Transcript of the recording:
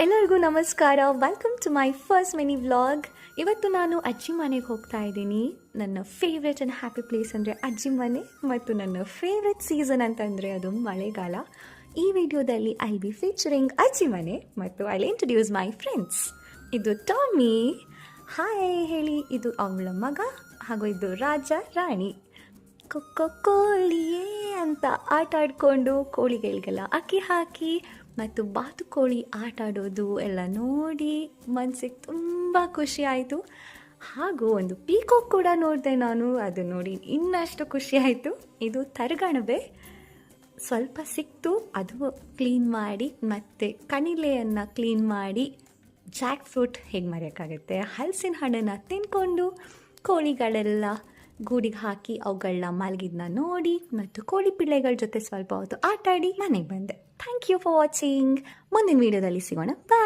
ಎಲ್ಲರಿಗೂ ನಮಸ್ಕಾರ. Welcome to my first mini vlog. ಇವತ್ತು ನಾನು ಅಜ್ಜಿ ಮನೆಗೆ ಹೋಗ್ತಾ ಇದ್ದೀನಿ. ನನ್ನ ಫೇವ್ರೆಟ್ ಆ್ಯಂಡ್ ಹ್ಯಾಪಿ ಪ್ಲೇಸ್ ಅಂದರೆ ಅಜ್ಜಿ ಮನೆ, ಮತ್ತು ನನ್ನ ಫೇವ್ರೆಟ್ ಸೀಸನ್ ಅಂತಂದರೆ ಅದು ಮಳೆಗಾಲ. ಈ ವಿಡಿಯೋದಲ್ಲಿ ಐ ಬಿ ಫೀಚರಿಂಗ್ ಅಜ್ಜಿ ಮನೆ ಮತ್ತು ಐ ಇಂಟ್ರೊಡ್ಯೂಸ್ ಮೈ ಫ್ರೆಂಡ್ಸ್. ಇದು ಟಾಮಿ, ಹಾಯ್ ಹೇಳಿ. ಇದು ಅವಳ ಮಗ, ಹಾಗೂ ಇದು ರಾಜ ರಾಣಿ. ಕೊಕ್ಕೋ ಕೋಳಿಯೇ ಅಂತ ಆಟ ಆಡಿಕೊಂಡು ಕೋಳಿಗಳಿಗೆಲ್ಲ ಅಕ್ಕಿ ಹಾಕಿ ಮತ್ತು ಬಾತುಕೋಳಿ ಆಟ ಆಡೋದು ಎಲ್ಲ ನೋಡಿ ಮನಸ್ಸಿಗೆ ತುಂಬ ಖುಷಿ ಆಯಿತು. ಹಾಗೂ ಒಂದು ಪೀಕಾಕ್ ಕೂಡ ನೋಡಿದೆ ನಾನು, ಅದು ನೋಡಿ ಇನ್ನಷ್ಟು ಖುಷಿ ಆಯಿತು. ಇದು ತರಗಣಬೆ ಸ್ವಲ್ಪ ಸಿಕ್ತು, ಅದು ಕ್ಲೀನ್ ಮಾಡಿ, ಮತ್ತು ಕಣಿಲೆಯನ್ನು ಕ್ಲೀನ್ ಮಾಡಿ, ಜಾಕ್ ಫ್ರೂಟ್ ಹೇಗೆ ಮರೆಯೋಕ್ಕಾಗುತ್ತೆ, ಹಲಸಿನ ಹಣ್ಣನ್ನು ತಿನ್ಕೊಂಡು ಕೋಳಿಗಳೆಲ್ಲ ಗೂಡಿಗೆ ಹಾಕಿ ಅವುಗಳನ್ನ ಮಲಗಿದ್ನ ನೋಡಿ ಮತ್ತು ಕೋಳಿ ಪಿಳ್ಳೆಗಳ ಜೊತೆ ಸ್ವಲ್ಪ ಹೊತ್ತು ಆಟಾಡಿ ಮನೆಗೆ ಬಂದೆ. Thank you for watching. ಮುಂದಿನ ವೀಡಿಯೋದಲ್ಲಿ ಸಿಗೋಣ. ಬಾಯ್.